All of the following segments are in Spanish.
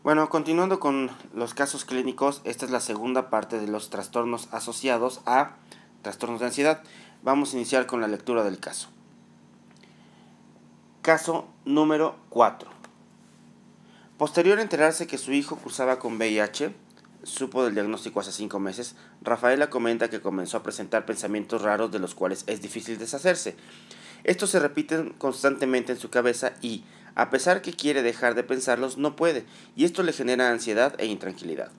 Bueno, continuando con los casos clínicos, esta es la segunda parte de los trastornos asociados a trastornos de ansiedad. Vamos a iniciar con la lectura del caso. Caso número 4. Posterior a enterarse que su hijo cursaba con VIH, supo del diagnóstico hace 5 meses, Rafaela comenta que comenzó a presentar pensamientos raros de los cuales es difícil deshacerse. Estos se repiten constantemente en su cabeza y, a pesar que quiere dejar de pensarlos, no puede, y esto le genera ansiedad e intranquilidad.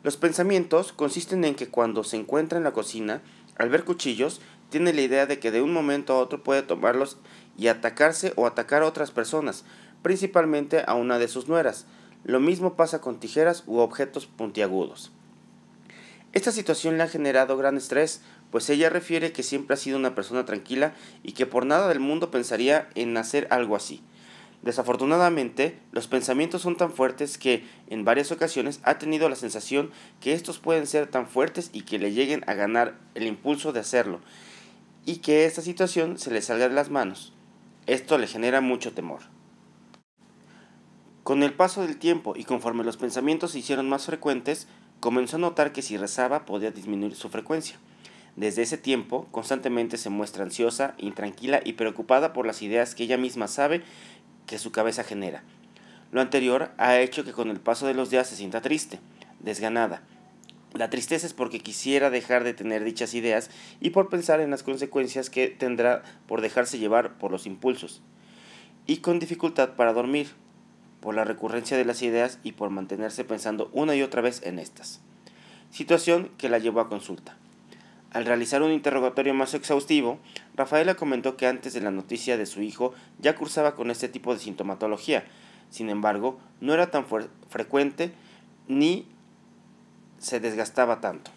Los pensamientos consisten en que cuando se encuentra en la cocina, al ver cuchillos, tiene la idea de que de un momento a otro puede tomarlos y atacarse o atacar a otras personas, principalmente a una de sus nueras. Lo mismo pasa con tijeras u objetos puntiagudos. Esta situación le ha generado gran estrés, pues ella refiere que siempre ha sido una persona tranquila y que por nada del mundo pensaría en hacer algo así. Desafortunadamente, los pensamientos son tan fuertes que, en varias ocasiones, ha tenido la sensación que estos pueden ser tan fuertes y que le lleguen a ganar el impulso de hacerlo, y que esta situación se le salga de las manos. Esto le genera mucho temor. Con el paso del tiempo y conforme los pensamientos se hicieron más frecuentes, comenzó a notar que si rezaba podía disminuir su frecuencia. Desde ese tiempo, constantemente se muestra ansiosa, intranquila y preocupada por las ideas que ella misma sabe que su cabeza genera. Lo anterior ha hecho que con el paso de los días se sienta triste, desganada. La tristeza es porque quisiera dejar de tener dichas ideas y por pensar en las consecuencias que tendrá por dejarse llevar por los impulsos. Y con dificultad para dormir, por la recurrencia de las ideas y por mantenerse pensando una y otra vez en estas. Situación que la llevó a consulta. Al realizar un interrogatorio más exhaustivo, Rafaela comentó que antes de la noticia de su hijo ya cursaba con este tipo de sintomatología. Sin embargo, no era tan frecuente ni se desgastaba tanto.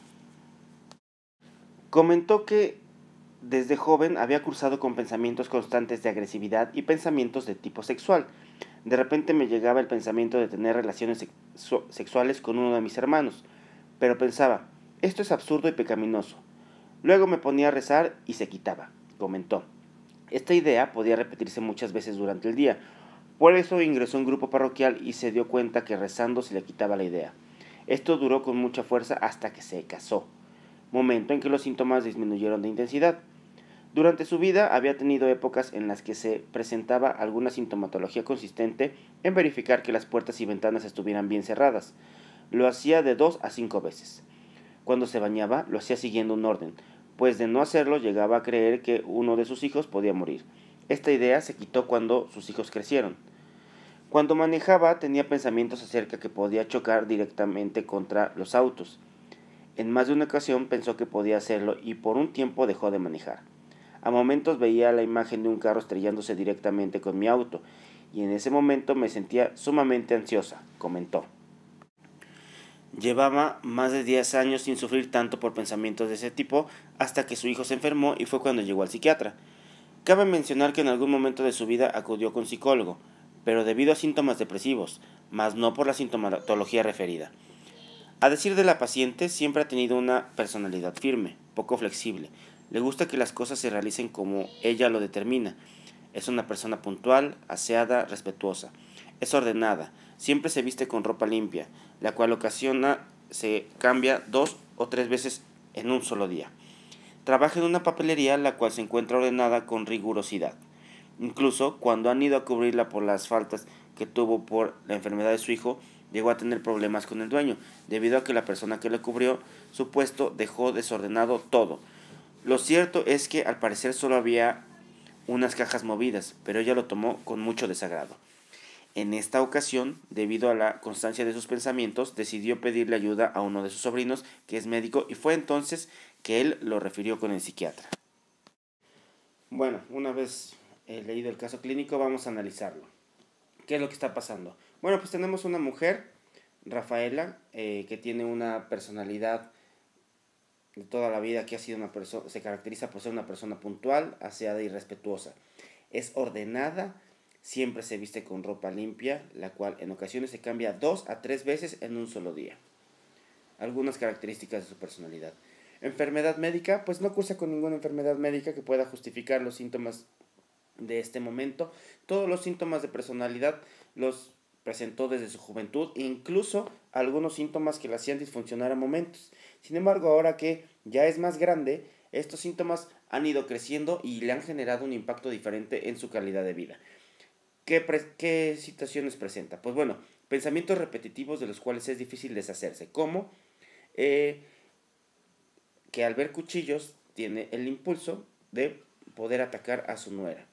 Comentó que desde joven había cursado con pensamientos constantes de agresividad y pensamientos de tipo sexual. De repente me llegaba el pensamiento de tener relaciones sexuales con uno de mis hermanos, pero pensaba, esto es absurdo y pecaminoso. Luego me ponía a rezar y se quitaba, comentó. Esta idea podía repetirse muchas veces durante el día, por eso ingresó a un grupo parroquial y se dio cuenta que rezando se le quitaba la idea. Esto duró con mucha fuerza hasta que se casó, momento en que los síntomas disminuyeron de intensidad. Durante su vida había tenido épocas en las que se presentaba alguna sintomatología consistente en verificar que las puertas y ventanas estuvieran bien cerradas. Lo hacía de 2 a 5 veces. Cuando se bañaba, lo hacía siguiendo un orden, pues de no hacerlo llegaba a creer que uno de sus hijos podía morir. Esta idea se quitó cuando sus hijos crecieron. Cuando manejaba tenía pensamientos acerca que podía chocar directamente contra los autos. En más de una ocasión pensó que podía hacerlo y por un tiempo dejó de manejar. A momentos veía la imagen de un carro estrellándose directamente con mi auto, y en ese momento me sentía sumamente ansiosa, comentó. Llevaba más de 10 años sin sufrir tanto por pensamientos de ese tipo hasta que su hijo se enfermó y fue cuando llegó al psiquiatra. Cabe mencionar que en algún momento de su vida acudió con psicólogo, pero debido a síntomas depresivos, mas no por la sintomatología referida. A decir de la paciente, siempre ha tenido una personalidad firme, poco flexible. Le gusta que las cosas se realicen como ella lo determina. Es una persona puntual, aseada, respetuosa. Es ordenada. Siempre se viste con ropa limpia, la cual se cambia 2 o 3 veces en un solo día. Trabaja en una papelería la cual se encuentra ordenada con rigurosidad. Incluso cuando han ido a cubrirla por las faltas que tuvo por la enfermedad de su hijo, llegó a tener problemas con el dueño, debido a que la persona que le cubrió su puesto dejó desordenado todo. Lo cierto es que al parecer solo había unas cajas movidas, pero ella lo tomó con mucho desagrado. En esta ocasión, debido a la constancia de sus pensamientos, decidió pedirle ayuda a uno de sus sobrinos, que es médico, y fue entonces que él lo refirió con el psiquiatra. Bueno, una vez leído el caso clínico, vamos a analizarlo. ¿Qué es lo que está pasando? Bueno, pues tenemos una mujer, Rafaela, que tiene una personalidad de toda la vida que ha sido una persona, se caracteriza por ser una persona puntual, aseada y respetuosa. Es ordenada, siempre se viste con ropa limpia, la cual en ocasiones se cambia 2 a 3 veces en un solo día. Algunas características de su personalidad. Enfermedad médica, pues no cursa con ninguna enfermedad médica que pueda justificar los síntomas de este momento. Todos los síntomas de personalidad los presentó desde su juventud e incluso algunos síntomas que la hacían disfuncionar a momentos. Sin embargo, ahora que ya es más grande, estos síntomas han ido creciendo y le han generado un impacto diferente en su calidad de vida. ¿Qué situaciones presenta? Pues bueno, pensamientos repetitivos de los cuales es difícil deshacerse, como eh, que al ver cuchillos tiene el impulso de poder atacar a su nuera.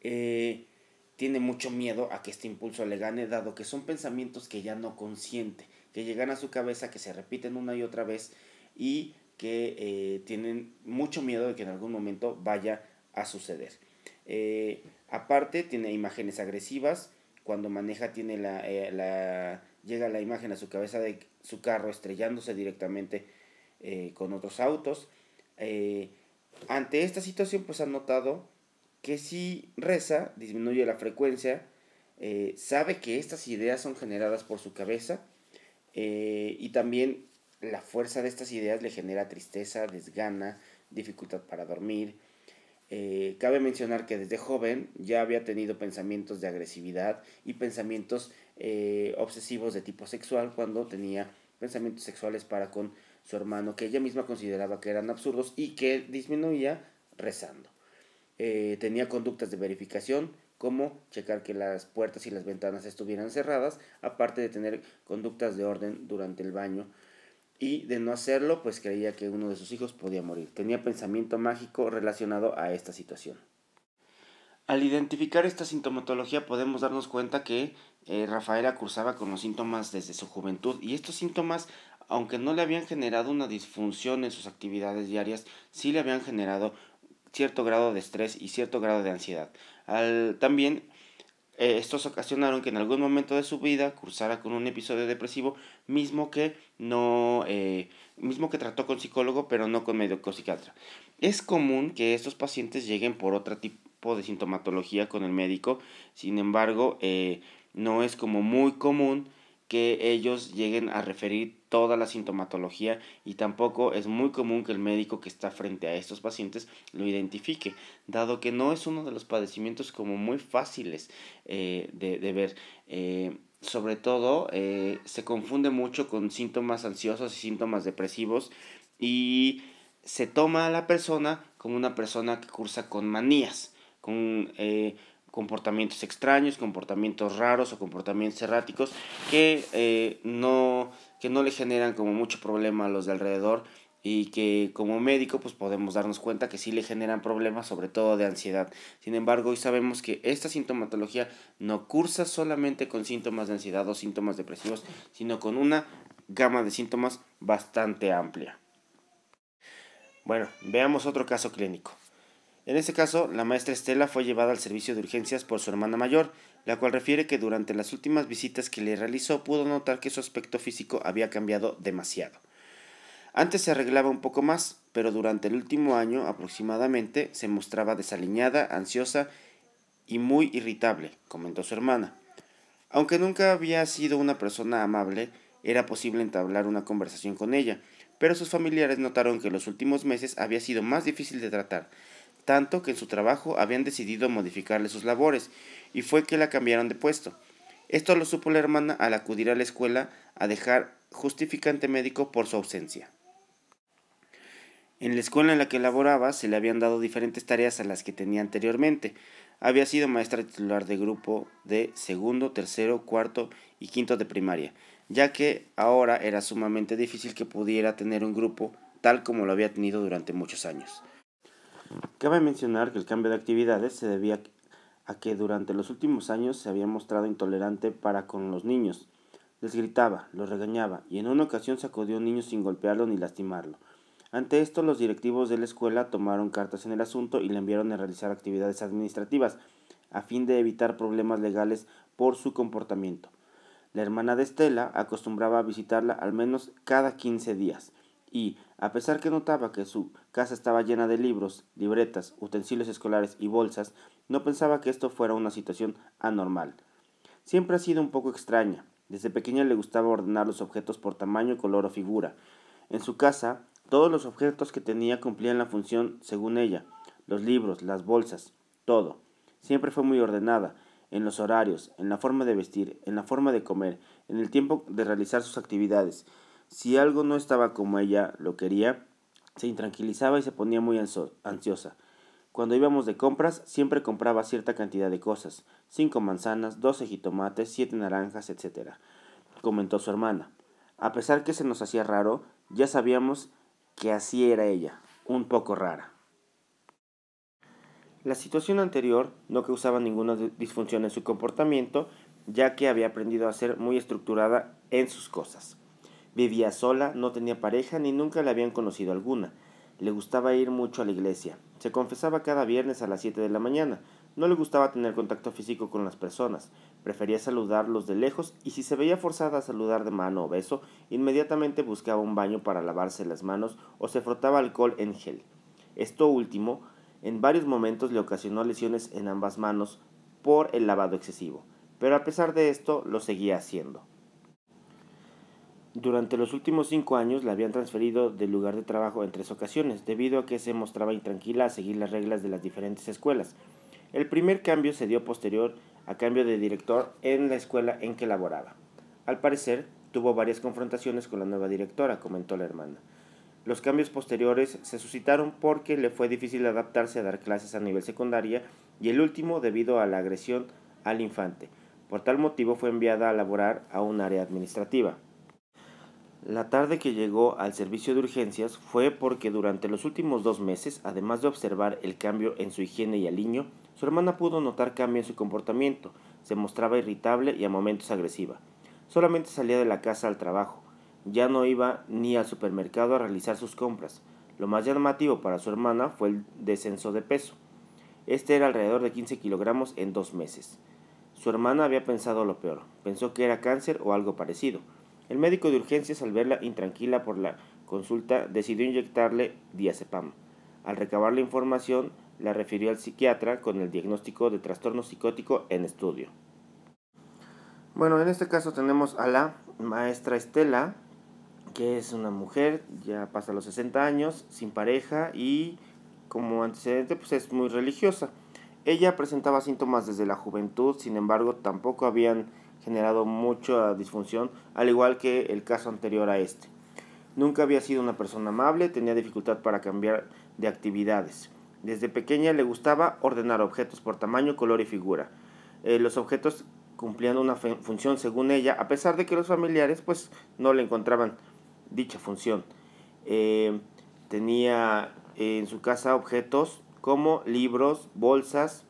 Tiene mucho miedo a que este impulso le gane, dado que son pensamientos que ya no consiente, que llegan a su cabeza, que se repiten una y otra vez y que tienen mucho miedo de que en algún momento vaya a suceder. Aparte, tiene imágenes agresivas. Cuando maneja, llega la imagen a su cabeza de su carro estrellándose directamente con otros autos. Ante esta situación, pues han notado que si reza, disminuye la frecuencia, sabe que estas ideas son generadas por su cabeza y también la fuerza de estas ideas le genera tristeza, desgana, dificultad para dormir. Cabe mencionar que desde joven ya había tenido pensamientos de agresividad y pensamientos obsesivos de tipo sexual cuando tenía pensamientos sexuales para con su hermano que ella misma consideraba que eran absurdos y que disminuía rezando. Tenía conductas de verificación como checar que las puertas y las ventanas estuvieran cerradas, aparte de tener conductas de orden durante el baño y de no hacerlo, pues creía que uno de sus hijos podía morir. Tenía pensamiento mágico relacionado a esta situación. Al identificar esta sintomatología podemos darnos cuenta que Rafaela cursaba con los síntomas desde su juventud y estos síntomas, aunque no le habían generado una disfunción en sus actividades diarias, sí le habían generado cierto grado de estrés y cierto grado de ansiedad. También estos ocasionaron que en algún momento de su vida cursara con un episodio depresivo, mismo que trató con psicólogo, pero no con médico psiquiatra. Es común que estos pacientes lleguen por otro tipo de sintomatología con el médico, sin embargo, no es como muy común que ellos lleguen a referir toda la sintomatología y tampoco es muy común que el médico que está frente a estos pacientes lo identifique, dado que no es uno de los padecimientos como muy fáciles de ver. Sobre todo se confunde mucho con síntomas ansiosos y síntomas depresivos y se toma a la persona como una persona que cursa con manías, con comportamientos extraños, comportamientos raros o comportamientos erráticos que no le generan como mucho problema a los de alrededor y que como médico pues podemos darnos cuenta que sí le generan problemas, sobre todo de ansiedad. Sin embargo, hoy sabemos que esta sintomatología no cursa solamente con síntomas de ansiedad o síntomas depresivos, sino con una gama de síntomas bastante amplia. Bueno, veamos otro caso clínico. En este caso, la maestra Estela fue llevada al servicio de urgencias por su hermana mayor, la cual refiere que durante las últimas visitas que le realizó pudo notar que su aspecto físico había cambiado demasiado. Antes se arreglaba un poco más, pero durante el último año aproximadamente se mostraba desaliñada, ansiosa y muy irritable, comentó su hermana. Aunque nunca había sido una persona amable, era posible entablar una conversación con ella, pero sus familiares notaron que los últimos meses había sido más difícil de tratar, tanto que en su trabajo habían decidido modificarle sus labores, y fue que la cambiaron de puesto. Esto lo supo la hermana al acudir a la escuela a dejar justificante médico por su ausencia. En la escuela en la que laboraba se le habían dado diferentes tareas a las que tenía anteriormente. Había sido maestra titular de grupo de segundo, tercero, cuarto y quinto de primaria, ya que ahora era sumamente difícil que pudiera tener un grupo tal como lo había tenido durante muchos años. Cabe mencionar que el cambio de actividades se debía a que durante los últimos años se había mostrado intolerante para con los niños. Les gritaba, los regañaba y en una ocasión sacudió a un niño sin golpearlo ni lastimarlo. Ante esto, los directivos de la escuela tomaron cartas en el asunto y le enviaron a realizar actividades administrativas, a fin de evitar problemas legales por su comportamiento. La hermana de Estela acostumbraba a visitarla al menos cada 15 días, y, a pesar que notaba que su casa estaba llena de libros, libretas, utensilios escolares y bolsas, no pensaba que esto fuera una situación anormal. Siempre ha sido un poco extraña. Desde pequeña le gustaba ordenar los objetos por tamaño, color o figura. En su casa, todos los objetos que tenía cumplían la función según ella, los libros, las bolsas, todo. Siempre fue muy ordenada. en los horarios, en la forma de vestir, en la forma de comer, en el tiempo de realizar sus actividades. Si algo no estaba como ella lo quería, se intranquilizaba y se ponía muy ansiosa. Cuando íbamos de compras, siempre compraba cierta cantidad de cosas, 5 manzanas, 12 jitomates, 7 naranjas, etc., comentó su hermana. A pesar que se nos hacía raro, ya sabíamos que así era ella, un poco rara. La situación anterior no causaba ninguna disfunción en su comportamiento, ya que había aprendido a ser muy estructurada en sus cosas. Vivía sola, no tenía pareja ni nunca le habían conocido alguna. Le gustaba ir mucho a la iglesia. Se confesaba cada viernes a las 7 de la mañana. No le gustaba tener contacto físico con las personas. Prefería saludarlos de lejos y si se veía forzada a saludar de mano o beso, inmediatamente buscaba un baño para lavarse las manos o se frotaba alcohol en gel. Esto último, en varios momentos le ocasionó lesiones en ambas manos por el lavado excesivo, pero a pesar de esto lo seguía haciendo. Durante los últimos 5 años la habían transferido del lugar de trabajo en 3 ocasiones, debido a que se mostraba intranquila a seguir las reglas de las diferentes escuelas. El primer cambio se dio posterior a cambio de director en la escuela en que laboraba. Al parecer, tuvo varias confrontaciones con la nueva directora, comentó la hermana. Los cambios posteriores se suscitaron porque le fue difícil adaptarse a dar clases a nivel secundaria y el último debido a la agresión al infante. Por tal motivo fue enviada a laborar a un área administrativa. La tarde que llegó al servicio de urgencias fue porque durante los últimos 2 meses, además de observar el cambio en su higiene y aliño, su hermana pudo notar cambio en su comportamiento. Se mostraba irritable y a momentos agresiva. Solamente salía de la casa al trabajo. Ya no iba ni al supermercado a realizar sus compras. Lo más llamativo para su hermana fue el descenso de peso. Este era alrededor de 15 kilogramos en 2 meses. Su hermana había pensado lo peor. Pensó que era cáncer o algo parecido. El médico de urgencias, al verla intranquila por la consulta, decidió inyectarle diazepam. Al recabar la información, la refirió al psiquiatra con el diagnóstico de trastorno psicótico en estudio. Bueno, en este caso tenemos a la maestra Estela, que es una mujer, ya pasa los 60 años, sin pareja y como antecedente pues es muy religiosa. Ella presentaba síntomas desde la juventud, sin embargo tampoco habían generado mucha disfunción, al igual que el caso anterior a este. Nunca había sido una persona amable, tenía dificultad para cambiar de actividades. Desde pequeña le gustaba ordenar objetos por tamaño, color y figura. Los objetos cumplían una función según ella, a pesar de que los familiares pues no le encontraban dicha función. Tenía en su casa objetos como libros, bolsas,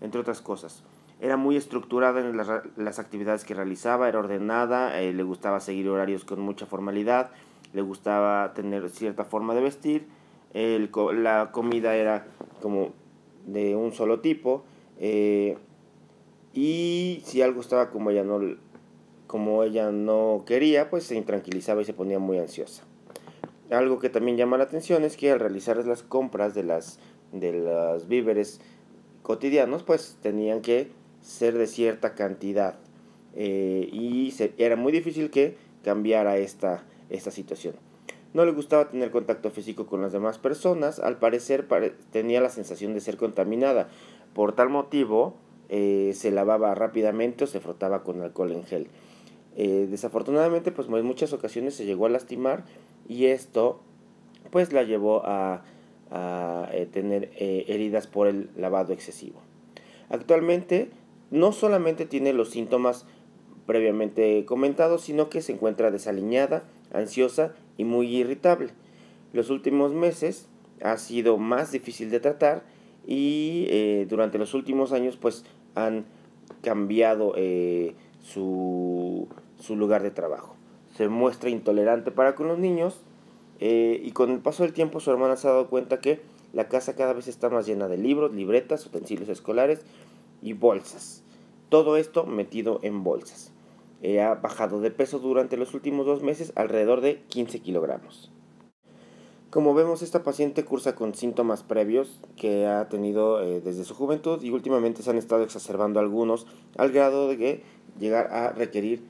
entre otras cosas. Era muy estructurada en las actividades que realizaba, era ordenada, le gustaba seguir horarios con mucha formalidad, le gustaba tener cierta forma de vestir, la comida era como de un solo tipo, y si algo estaba como ella no quería, pues se intranquilizaba y se ponía muy ansiosa. Algo que también llama la atención es que al realizar las compras de los víveres cotidianos, pues tenían que ser de cierta cantidad era muy difícil que cambiara esta situación. No le gustaba tener contacto físico con las demás personas, al parecer tenía la sensación de ser contaminada. Por tal motivo, se lavaba rápidamente o se frotaba con alcohol en gel. Desafortunadamente, pues en muchas ocasiones se llegó a lastimar y esto pues la llevó a tener heridas por el lavado excesivo. Actualmente no solamente tiene los síntomas previamente comentados, sino que se encuentra desaliñada, ansiosa y muy irritable. Los últimos meses ha sido más difícil de tratar y durante los últimos años pues han cambiado su lugar de trabajo. Se muestra intolerante para con los niños y con el paso del tiempo su hermana se ha dado cuenta que la casa cada vez está más llena de libros, libretas, utensilios escolares y bolsas. Todo esto metido en bolsas. Ha bajado de peso durante los últimos 2 meses alrededor de 15 kilogramos. Como vemos, esta paciente cursa con síntomas previos que ha tenido desde su juventud y últimamente se han estado exacerbando algunos al grado de llegar a requerir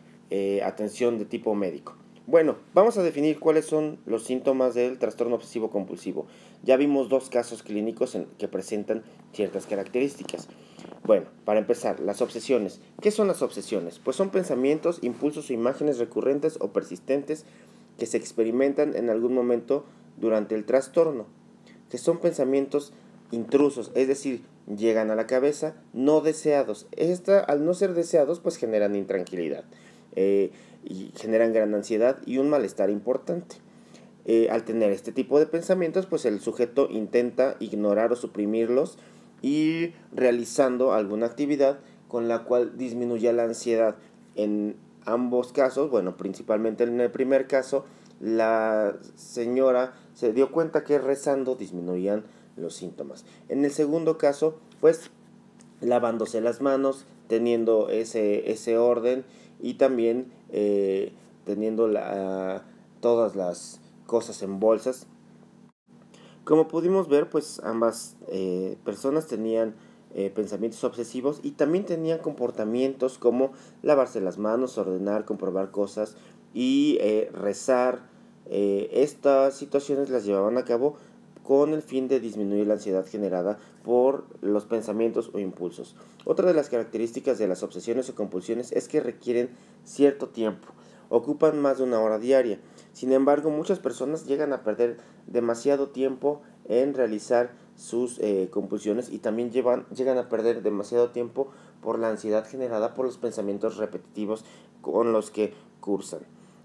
atención de tipo médico. Bueno, vamos a definir cuáles son los síntomas del trastorno obsesivo compulsivo. Ya vimos 2 casos clínicos que presentan ciertas características. Bueno, para empezar, las obsesiones. ¿Qué son las obsesiones? Pues son pensamientos, impulsos o imágenes recurrentes o persistentes que se experimentan en algún momento durante el trastorno, que son pensamientos intrusos, es decir, llegan a la cabeza no deseados. Al no ser deseados, pues generan intranquilidad, y generan gran ansiedad y un malestar importante. Al tener este tipo de pensamientos, pues el sujeto intenta ignorar o suprimirlos y realizando alguna actividad con la cual disminuya la ansiedad. En ambos casos, bueno, principalmente en el primer caso, la señora se dio cuenta que rezando disminuían los síntomas. En el segundo caso, pues lavándose las manos, teniendo ese orden y también teniendo todas las cosas en bolsas. Como pudimos ver, pues ambas personas tenían pensamientos obsesivos y también tenían comportamientos como lavarse las manos, ordenar, comprobar cosas y rezar. Estas situaciones las llevaban a cabo con el fin de disminuir la ansiedad generada por los pensamientos o impulsos. Otra de las características de las obsesiones o compulsiones es que requieren cierto tiempo, ocupan más de una hora diaria. Sin embargo, muchas personas llegan a perder demasiado tiempo en realizar sus compulsiones y también llegan a perder demasiado tiempo por la ansiedad generada por los pensamientos repetitivos con los que cursan.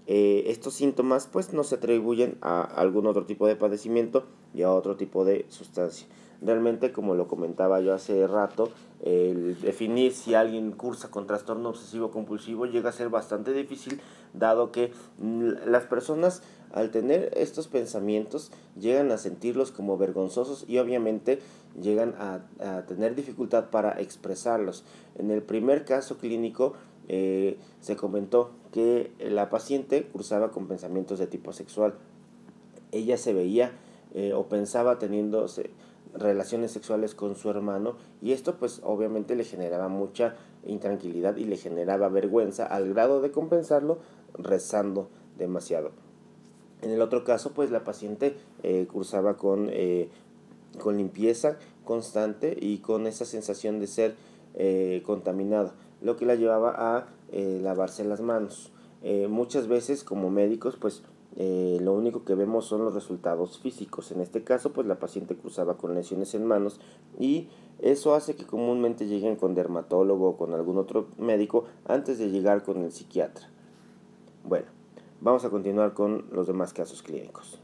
Estos síntomas pues no se atribuyen a algún otro tipo de padecimiento y a otro tipo de sustancia. Realmente, como lo comentaba yo hace rato, el definir si alguien cursa con trastorno obsesivo compulsivo llega a ser bastante difícil, dado que las personas al tener estos pensamientos llegan a sentirlos como vergonzosos y obviamente llegan a tener dificultad para expresarlos. En el primer caso clínico se comentó que la paciente cursaba con pensamientos de tipo sexual. Ella se veía o pensaba teniendo relaciones sexuales con su hermano y esto pues obviamente le generaba mucha intranquilidad y le generaba vergüenza al grado de compensarlo rezando demasiado. En el otro caso pues la paciente cursaba con limpieza constante y con esa sensación de ser contaminada, lo que la llevaba a lavarse las manos. Muchas veces como médicos pues lo único que vemos son los resultados físicos. En este caso pues la paciente cursaba con lesiones en manos y eso hace que comúnmente lleguen con dermatólogo o con algún otro médico antes de llegar con el psiquiatra. Bueno, vamos a continuar con los demás casos clínicos.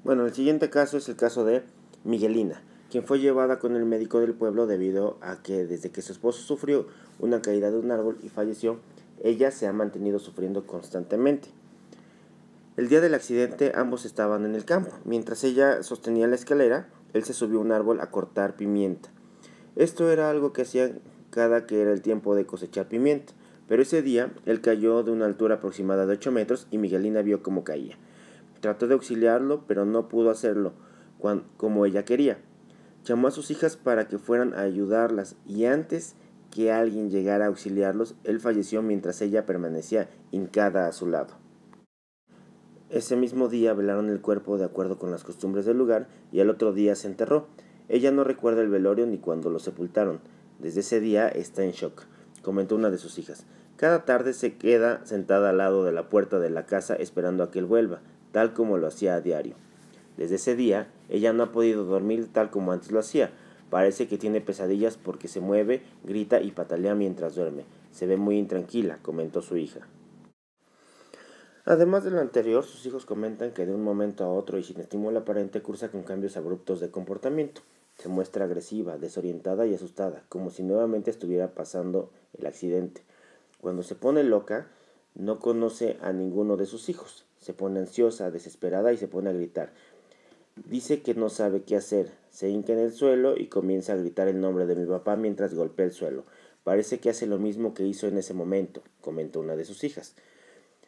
Bueno, el siguiente caso es el caso de Miguelina, quien fue llevada con el médico del pueblo debido a que desde que su esposo sufrió una caída de un árbol y falleció, ella se ha mantenido sufriendo constantemente. El día del accidente ambos estaban en el campo. Mientras ella sostenía la escalera, él se subió a un árbol a cortar pimienta. Esto era algo que hacían cada que era el tiempo de cosechar pimienta, pero ese día él cayó de una altura aproximada de 8 metros y Miguelina vio cómo caía. Trató de auxiliarlo, pero no pudo hacerlo como ella quería. Llamó a sus hijas para que fueran a ayudarlas y antes que alguien llegara a auxiliarlos, él falleció mientras ella permanecía hincada a su lado. Ese mismo día velaron el cuerpo de acuerdo con las costumbres del lugar y al otro día se enterró. Ella no recuerda el velorio ni cuando lo sepultaron. Desde ese día está en shock, comentó una de sus hijas. Cada tarde se queda sentada al lado de la puerta de la casa esperando a que él vuelva, tal como lo hacía a diario. Desde ese día, ella no ha podido dormir tal como antes lo hacía. Parece que tiene pesadillas porque se mueve, grita y patalea mientras duerme. Se ve muy intranquila, comentó su hija. Además de lo anterior, sus hijos comentan que de un momento a otro y sin estímulo aparente cursa con cambios abruptos de comportamiento. Se muestra agresiva, desorientada y asustada, como si nuevamente estuviera pasando el accidente. Cuando se pone loca, no conoce a ninguno de sus hijos. Se pone ansiosa, desesperada y se pone a gritar. Dice que no sabe qué hacer. Se hinca en el suelo y comienza a gritar el nombre de mi papá mientras golpea el suelo. Parece que hace lo mismo que hizo en ese momento, comentó una de sus hijas.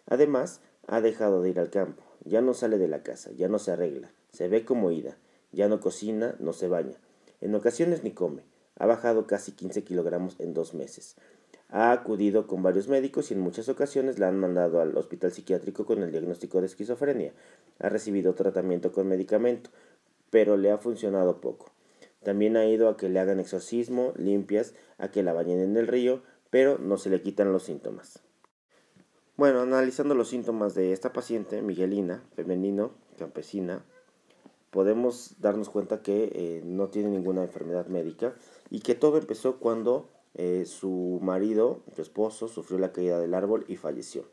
Además, ha dejado de ir al campo, ya no sale de la casa, ya no se arregla, se ve como ida, ya no cocina, no se baña, en ocasiones ni come, ha bajado casi 15 kilogramos en 2 meses. Ha acudido con varios médicos y en muchas ocasiones la han mandado al hospital psiquiátrico con el diagnóstico de esquizofrenia. Ha recibido tratamiento con medicamento, pero le ha funcionado poco. También ha ido a que le hagan exorcismo, limpias, a que la bañen en el río, pero no se le quitan los síntomas. Bueno, analizando los síntomas de esta paciente, Miguelina, femenino, campesina, podemos darnos cuenta que no tiene ninguna enfermedad médica y que todo empezó cuando su marido, su esposo, sufrió la caída del árbol y falleció.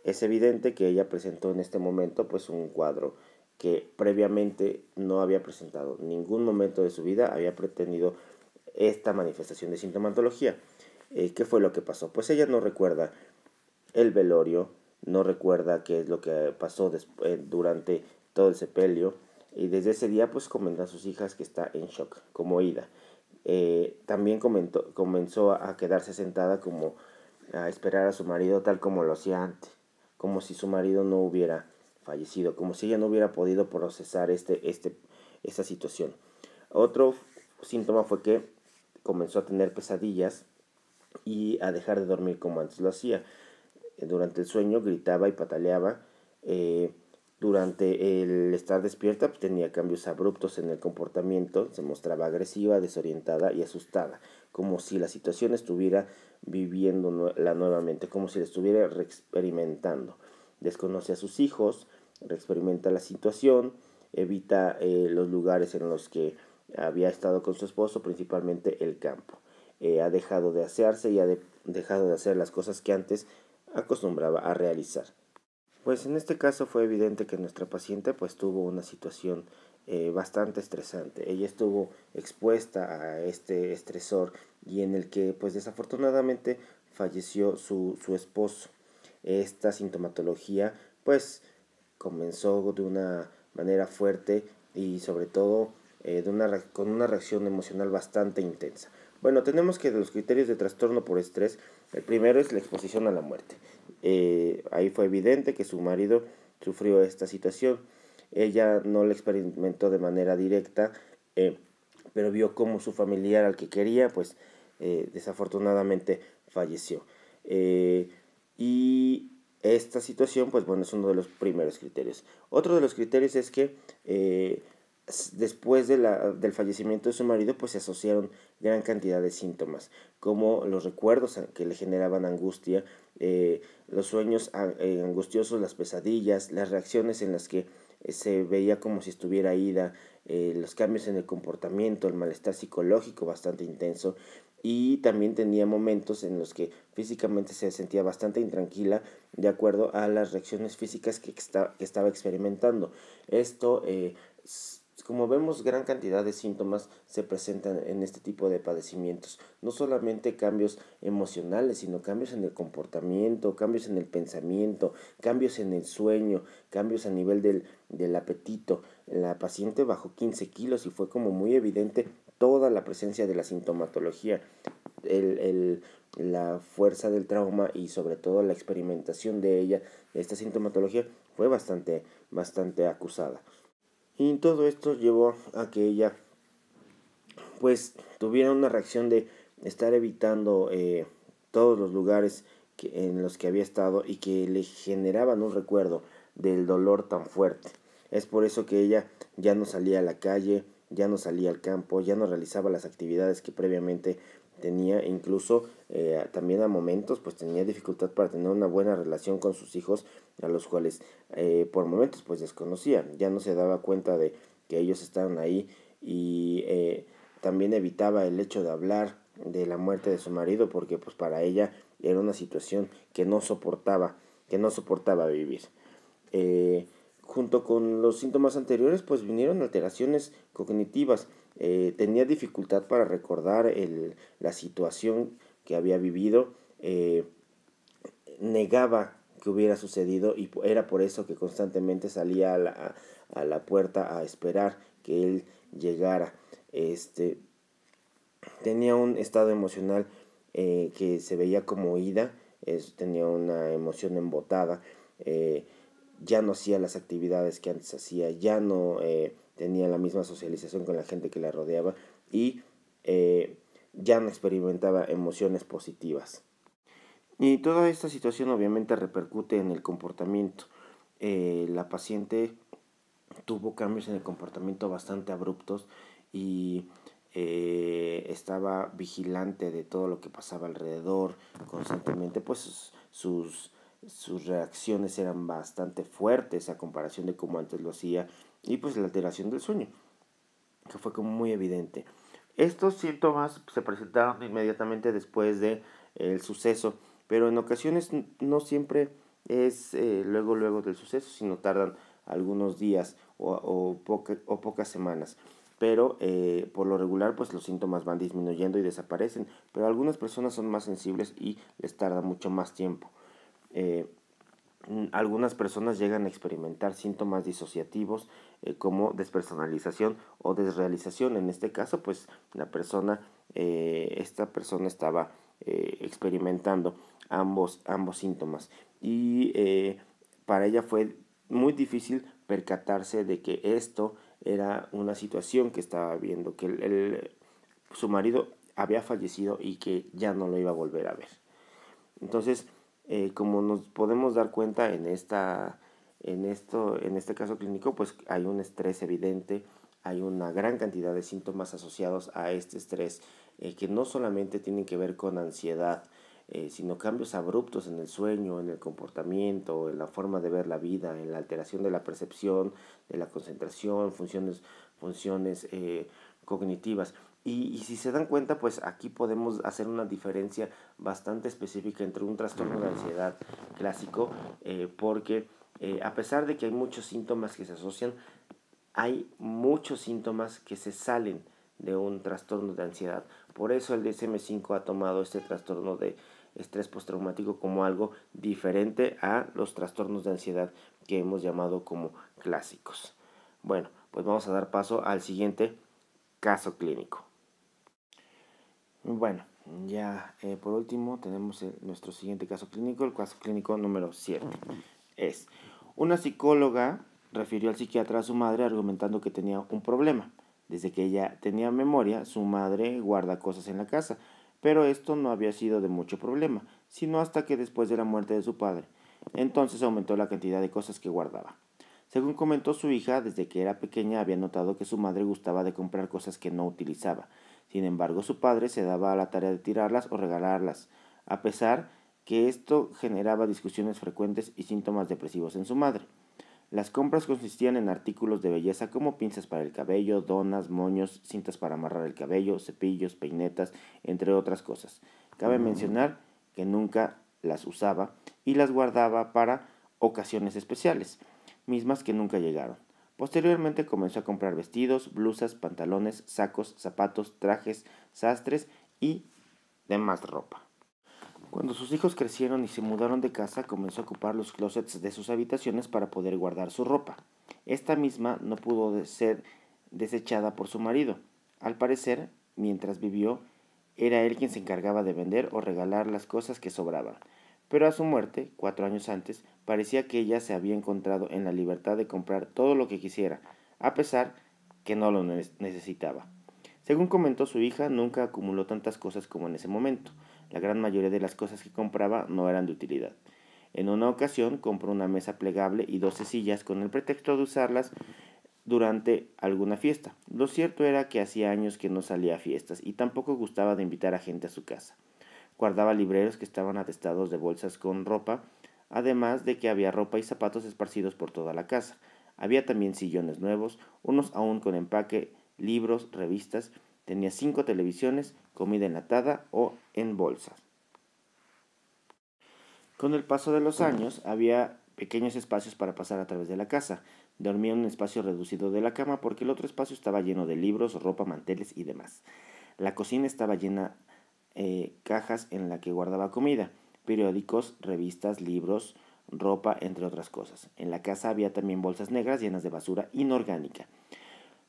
Es evidente que ella presentó en este momento pues un cuadro que previamente no había presentado. En ningún momento de su vida había pretendido esta manifestación de sintomatología. ¿Qué fue lo que pasó? Pues ella no recuerda el velorio, no recuerda qué es lo que pasó durante todo el sepelio, y desde ese día pues comenta a sus hijas que está en shock, como Ida. También comenzó a quedarse sentada como a esperar a su marido tal como lo hacía antes, como si su marido no hubiera fallecido, como si ella no hubiera podido procesar esta situación. Otro síntoma fue que comenzó a tener pesadillas y a dejar de dormir como antes lo hacía. Durante el sueño gritaba y pataleaba. Durante el estar despierta pues, tenía cambios abruptos en el comportamiento, se mostraba agresiva, desorientada y asustada, como si la situación estuviera viviéndola nuevamente, como si la estuviera reexperimentando. Desconoce a sus hijos, reexperimenta la situación, evita los lugares en los que había estado con su esposo, principalmente el campo. Ha dejado de asearse y ha dejado de hacer las cosas que antes acostumbraba a realizar. Pues en este caso fue evidente que nuestra paciente pues tuvo una situación bastante estresante. Ella estuvo expuesta a este estresor y en el que pues desafortunadamente falleció su esposo. Esta sintomatología pues comenzó de una manera fuerte y sobre todo con una reacción emocional bastante intensa. Bueno, tenemos que de los criterios de trastorno por estrés, el primero es la exposición a la muerte. Ahí fue evidente que su marido sufrió esta situación. Ella no la experimentó de manera directa, pero vio cómo su familiar al que quería, pues desafortunadamente falleció. Y esta situación, pues bueno, es uno de los primeros criterios. Otro de los criterios es que después del fallecimiento de su marido, pues se asociaron gran cantidad de síntomas, como los recuerdos que le generaban angustia, los sueños angustiosos, las pesadillas, las reacciones en las que se veía como si estuviera ida, los cambios en el comportamiento, el malestar psicológico bastante intenso, y también tenía momentos en los que físicamente se sentía bastante intranquila de acuerdo a las reacciones físicas que estaba experimentando. Esto, como vemos, gran cantidad de síntomas se presentan en este tipo de padecimientos. No solamente cambios emocionales, sino cambios en el comportamiento, cambios en el pensamiento, cambios en el sueño, cambios a nivel del apetito. La paciente bajó 15 kilos y fue como muy evidente toda la presencia de la sintomatología, la fuerza del trauma y sobre todo la experimentación de ella, de esta sintomatología, fue bastante acusada. Y todo esto llevó a que ella pues tuviera una reacción de estar evitando todos los lugares en los que había estado y que le generaban un recuerdo del dolor tan fuerte. Es por eso que ella ya no salía a la calle, ya no salía al campo, ya no realizaba las actividades que previamente tenía, incluso también a momentos pues tenía dificultad para tener una buena relación con sus hijos, a los cuales por momentos pues desconocía, ya no se daba cuenta de que ellos estaban ahí, y también evitaba el hecho de hablar de la muerte de su marido porque pues para ella era una situación que no soportaba vivir. Junto con los síntomas anteriores pues vinieron alteraciones cognitivas. Tenía dificultad para recordar la situación que había vivido, negaba que hubiera sucedido y era por eso que constantemente salía a la puerta a esperar que él llegara. Tenía un estado emocional que se veía como ida, tenía una emoción embotada, ya no hacía las actividades que antes hacía, ya no tenía la misma socialización con la gente que la rodeaba y ya no experimentaba emociones positivas. Y toda esta situación obviamente repercute en el comportamiento. La paciente tuvo cambios en el comportamiento bastante abruptos y estaba vigilante de todo lo que pasaba alrededor constantemente, pues sus reacciones eran bastante fuertes a comparación de cómo antes lo hacía, y pues la alteración del sueño, que fue como muy evidente. Estos síntomas se presentaron inmediatamente después de el suceso, pero en ocasiones no siempre es luego del suceso, sino tardan algunos días o pocas semanas. Pero por lo regular pues los síntomas van disminuyendo y desaparecen, pero algunas personas son más sensibles y les tarda mucho más tiempo. Algunas personas llegan a experimentar síntomas disociativos como despersonalización o desrealización. En este caso, pues esta persona estaba experimentando ambos síntomas, y para ella fue muy difícil percatarse de que esto era una situación que estaba viendo, que su marido había fallecido y que ya no lo iba a volver a ver. Entonces, como nos podemos dar cuenta en este caso clínico, pues hay un estrés evidente, hay una gran cantidad de síntomas asociados a este estrés, que no solamente tienen que ver con ansiedad, sino cambios abruptos en el sueño, en el comportamiento, en la forma de ver la vida, en la alteración de la percepción, de la concentración, funciones cognitivas. Y si se dan cuenta, pues aquí podemos hacer una diferencia bastante específica entre un trastorno de ansiedad clásico, porque a pesar de que hay muchos síntomas que se asocian, hay muchos síntomas que se salen de un trastorno de ansiedad. Por eso el DSM-5 ha tomado este trastorno de estrés postraumático como algo diferente a los trastornos de ansiedad que hemos llamado como clásicos. Bueno, pues vamos a dar paso al siguiente caso clínico. Bueno, ya por último tenemos nuestro siguiente caso clínico, el caso clínico número 7. Es una psicóloga refirió al psiquiatra a su madre argumentando que tenía un problema. Desde que ella tenía memoria, su madre guarda cosas en la casa, pero esto no había sido de mucho problema, sino hasta que después de la muerte de su padre. Entonces aumentó la cantidad de cosas que guardaba. Según comentó su hija, desde que era pequeña había notado que su madre gustaba de comprar cosas que no utilizaba. Sin embargo, su padre se daba a la tarea de tirarlas o regalarlas, a pesar que esto generaba discusiones frecuentes y síntomas depresivos en su madre. Las compras consistían en artículos de belleza como pinzas para el cabello, donas, moños, cintas para amarrar el cabello, cepillos, peinetas, entre otras cosas. Cabe mencionar que nunca las usaba y las guardaba para ocasiones especiales, mismas que nunca llegaron. Posteriormente comenzó a comprar vestidos, blusas, pantalones, sacos, zapatos, trajes, sastres y demás ropa. Cuando sus hijos crecieron y se mudaron de casa, comenzó a ocupar los closets de sus habitaciones para poder guardar su ropa. Esta misma no pudo ser desechada por su marido. Al parecer, mientras vivió, era él quien se encargaba de vender o regalar las cosas que sobraban. Pero a su muerte, 4 años antes, parecía que ella se había encontrado en la libertad de comprar todo lo que quisiera, a pesar que no lo necesitaba. Según comentó su hija, nunca acumuló tantas cosas como en ese momento. La gran mayoría de las cosas que compraba no eran de utilidad. En una ocasión compró una mesa plegable y 12 sillas con el pretexto de usarlas durante alguna fiesta. Lo cierto era que hacía años que no salía a fiestas y tampoco gustaba de invitar a gente a su casa. Guardaba libreros que estaban atestados de bolsas con ropa, además de que había ropa y zapatos esparcidos por toda la casa. Había también sillones nuevos, unos aún con empaque, libros, revistas. Tenía 5 televisiones, comida enlatada o en bolsas. Con el paso de los años, había pequeños espacios para pasar a través de la casa. Dormía en un espacio reducido de la cama porque el otro espacio estaba lleno de libros, ropa, manteles y demás. La cocina estaba llena cajas en la que guardaba comida, periódicos, revistas, libros, ropa, entre otras cosas. En la casa había también bolsas negras llenas de basura inorgánica.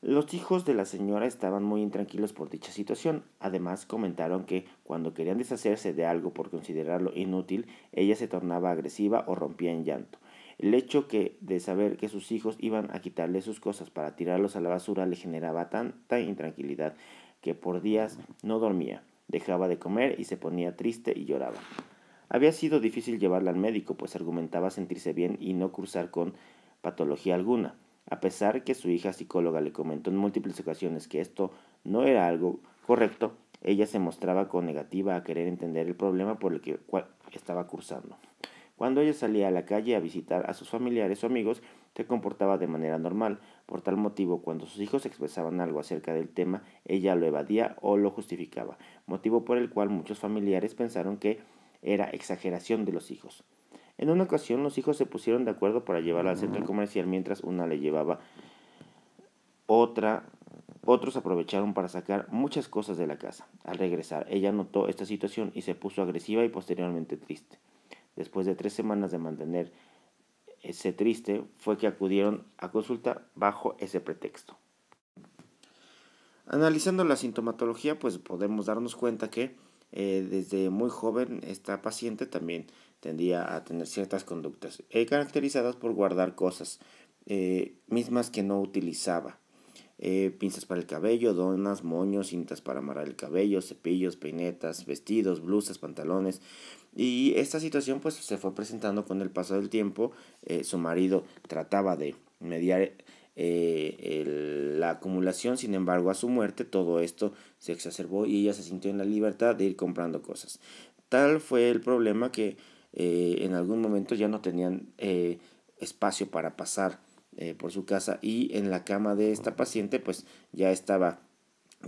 Los hijos de la señora estaban muy intranquilos por dicha situación. Además, comentaron que cuando querían deshacerse de algo por considerarlo inútil, ella se tornaba agresiva o rompía en llanto. El hecho de saber que sus hijos iban a quitarle sus cosas para tirarlos a la basura le generaba tanta intranquilidad que por días no dormía, dejaba de comer y se ponía triste y lloraba. Había sido difícil llevarla al médico, pues argumentaba sentirse bien y no cursar con patología alguna. A pesar que su hija psicóloga le comentó en múltiples ocasiones que esto no era algo correcto, ella se mostraba con negativa a querer entender el problema por el cual estaba cursando. Cuando ella salía a la calle a visitar a sus familiares o amigos, se comportaba de manera normal. Por tal motivo, cuando sus hijos expresaban algo acerca del tema, ella lo evadía o lo justificaba, motivo por el cual muchos familiares pensaron que era exageración de los hijos. En una ocasión, los hijos se pusieron de acuerdo para llevarla al centro comercial mientras una le llevaba otra. Otros aprovecharon para sacar muchas cosas de la casa. Al regresar, ella notó esta situación y se puso agresiva y posteriormente triste. Después de 3 semanas de mantener ese triste, fue que acudieron a consulta bajo ese pretexto. Analizando la sintomatología, pues podemos darnos cuenta que desde muy joven esta paciente también tendía a tener ciertas conductas caracterizadas por guardar cosas mismas que no utilizaba. Pinzas para el cabello, donas, moños, cintas para amarrar el cabello, cepillos, peinetas, vestidos, blusas, pantalones. Y esta situación pues se fue presentando con el paso del tiempo. Su marido trataba de mediar la acumulación, sin embargo a su muerte todo esto se exacerbó y ella se sintió en la libertad de ir comprando cosas. Tal fue el problema que en algún momento ya no tenían espacio para pasar por su casa, y en la cama de esta paciente pues ya estaba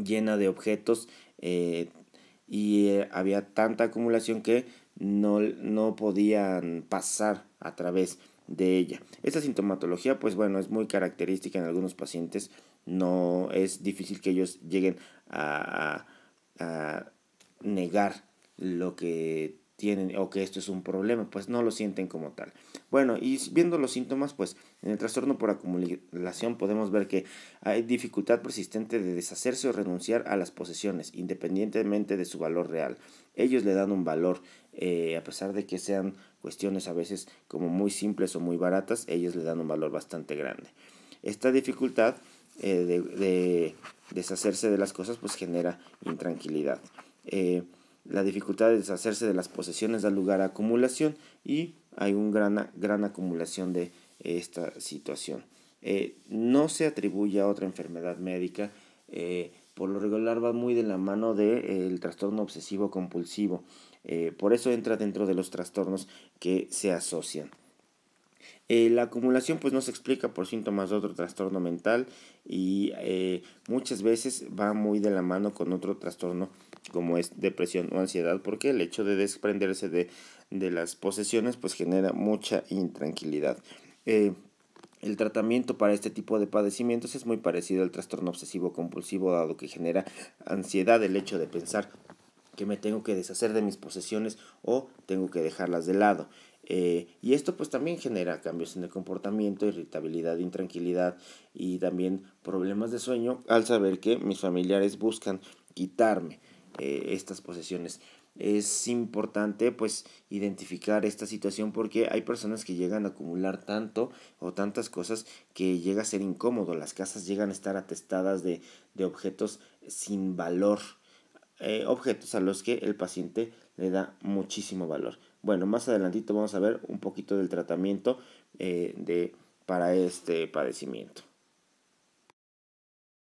llena de objetos y había tanta acumulación que no podían pasar a través de ella. Esta sintomatología pues bueno es muy característica en algunos pacientes. No es difícil que ellos lleguen a negar lo que tienen o que esto es un problema, pues no lo sienten como tal. Bueno, y viendo los síntomas, pues en el trastorno por acumulación podemos ver que hay dificultad persistente de deshacerse o renunciar a las posesiones, independientemente de su valor real. Ellos le dan un valor, a pesar de que sean cuestiones a veces como muy simples o muy baratas, ellos le dan un valor bastante grande. Esta dificultad de deshacerse de las cosas pues genera intranquilidad. La dificultad de deshacerse de las posesiones da lugar a acumulación y hay una gran acumulación de esta situación. No se atribuye a otra enfermedad médica, por lo regular va muy de la mano del trastorno obsesivo compulsivo, por eso entra dentro de los trastornos que se asocian. La acumulación pues no se explica por síntomas de otro trastorno mental y muchas veces va muy de la mano con otro trastorno como es depresión o ansiedad, porque el hecho de desprenderse de las posesiones pues genera mucha intranquilidad. El tratamiento para este tipo de padecimientos es muy parecido al trastorno obsesivo compulsivo, dado que genera ansiedad el hecho de pensar que me tengo que deshacer de mis posesiones o tengo que dejarlas de lado. Y esto pues también genera cambios en el comportamiento, irritabilidad, intranquilidad y también problemas de sueño al saber que mis familiares buscan quitarme estas posesiones. Es importante pues identificar esta situación porque hay personas que llegan a acumular tanto o tantas cosas que llega a ser incómodo. Las casas llegan a estar atestadas de objetos sin valor, objetos a los que el paciente le da muchísimo valor. Bueno, más adelantito vamos a ver un poquito del tratamiento para este padecimiento.